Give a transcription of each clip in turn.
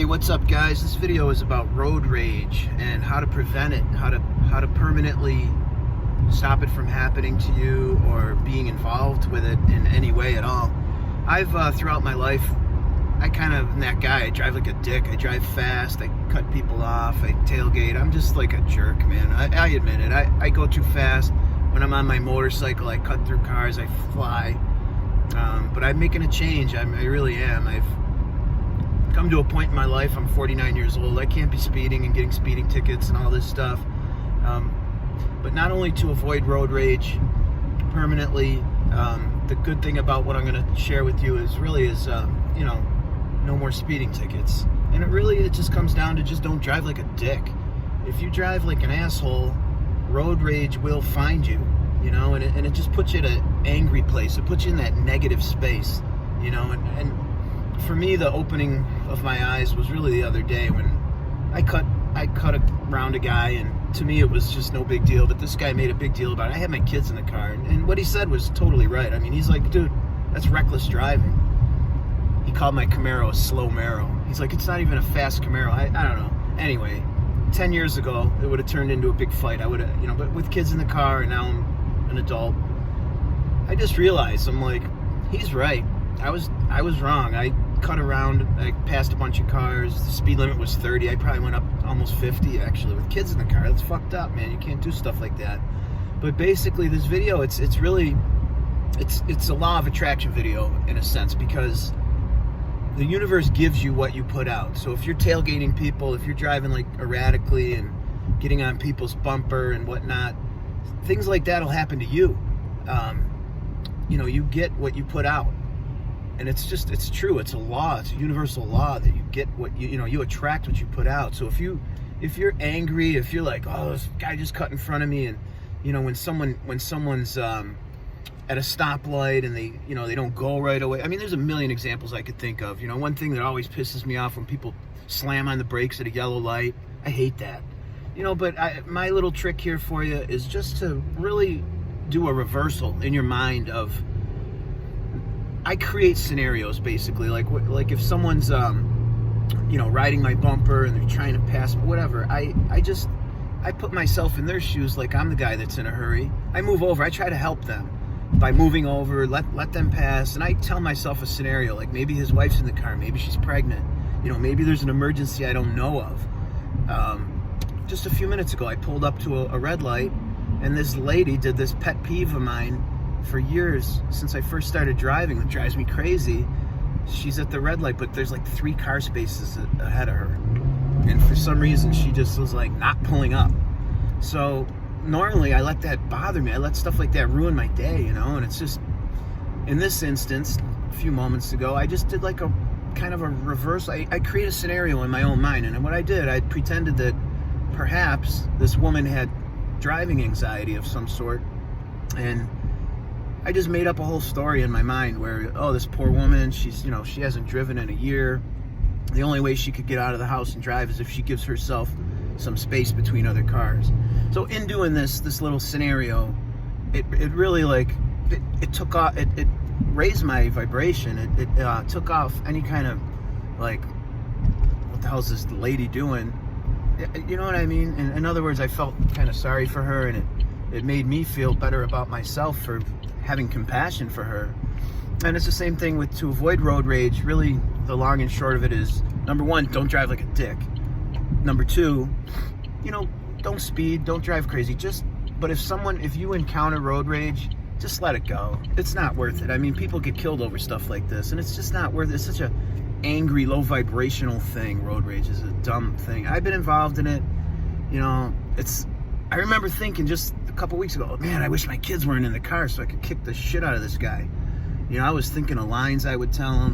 what's up guys? This video is about road rage and how to prevent it, how to permanently stop it from happening to you or being involved with it in any way at all. I've throughout my life, I kind of am that guy. I drive like a dick. I drive fast, I cut people off, I tailgate. I'm just like a jerk, man. I admit it. I go too fast. When I'm on my motorcycle, I cut through cars, I fly. But I'm making a change. I really am. I've come to a point in my life, I'm 49 years old, I can't be speeding and getting speeding tickets and all this stuff. But not only to avoid road rage permanently, the good thing about what I'm going to share with you is you know, no more speeding tickets. And it just comes down to just don't drive like a dick. If you drive like an asshole, road rage will find you, you know, and it just puts you at an angry place. It puts you in that negative space, you know, and for me, the opening of my eyes was really the other day when I cut around a guy, and to me it was just no big deal, but this guy made a big deal about it. I had my kids in the car, and what he said was totally right. I mean, he's like, dude, that's reckless driving. He called my Camaro a slow Maro. He's like, it's not even a fast Camaro. I don't know. Anyway, 10 years ago, it would have turned into a big fight. I would have, you know, but with kids in the car, and now I'm an adult, I just realized, I'm like, he's right. I was wrong. I cut around, I passed a bunch of cars. The speed limit was 30. I probably went up almost 50 actually with kids in the car. That's fucked up, man. You can't do stuff like that. But basically this video, it's a law of attraction video in a sense, because the universe gives you what you put out. So if you're tailgating people, if you're driving like erratically and getting on people's bumper and whatnot, things like that will happen to you. You know, you get what you put out. And it's true. It's a law. It's a universal law that you get what you attract what you put out. So if you're angry, if you're like, oh, this guy just cut in front of me, and you know, when someone's at a stoplight and they don't go right away. I mean, there's a million examples I could think of. You know, one thing that always pisses me off when people slam on the brakes at a yellow light. I hate that. You know, but my little trick here for you is just to really do a reversal in your mind of, I create scenarios basically, like if someone's you know, riding my bumper and they're trying to pass me, whatever, I put myself in their shoes, like I'm the guy that's in a hurry. I move over, I try to help them by moving over, let them pass, and I tell myself a scenario, like maybe his wife's in the car, maybe she's pregnant, you know, maybe there's an emergency I don't know of. Just a few minutes ago I pulled up to a red light, and this lady did this pet peeve of mine for years, since I first started driving, that drives me crazy. She's at the red light, but there's like 3 car spaces ahead of her, and for some reason she just was like not pulling up. So normally I let that bother me, I let stuff like that ruin my day, you know. And it's just, in this instance, a few moments ago, I just did like a kind of a reverse. I create a scenario in my own mind, and what I did, I pretended that perhaps this woman had driving anxiety of some sort, and I just made up a whole story in my mind where, oh, this poor woman, she's, you know, she hasn't driven in a year. The only way she could get out of the house and drive is if she gives herself some space between other cars. So in doing this little scenario, it really, like, it took off, it raised my vibration. It took off any kind of, like, what the hell is this lady doing? You know what I mean? In other words, I felt kind of sorry for her, and it made me feel better about myself for having compassion for her. And it's the same thing to avoid road rage. Really, the long and short of it is, number 1, don't drive like a dick. Number 2, you know, don't speed, don't drive crazy. But if you encounter road rage, just let it go. It's not worth it. I mean, people get killed over stuff like this, and it's just not worth it. It's such a angry, low vibrational thing. Road rage is a dumb thing. I've been involved in it. You know, I remember thinking just a couple weeks ago, man, I wish my kids weren't in the car so I could kick the shit out of this guy. You know, I was thinking of lines I would tell him.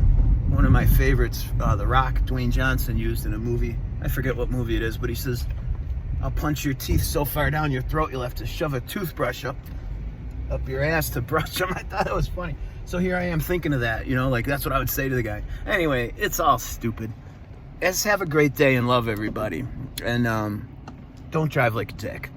One of my favorites, The Rock, Dwayne Johnson, used in a movie. I forget what movie it is, but he says, I'll punch your teeth so far down your throat you'll have to shove a toothbrush up your ass to brush them. I thought that was funny. So here I am thinking of that, you know, like that's what I would say to the guy. Anyway, it's all stupid. Let's have a great day and love everybody. And don't drive like a dick.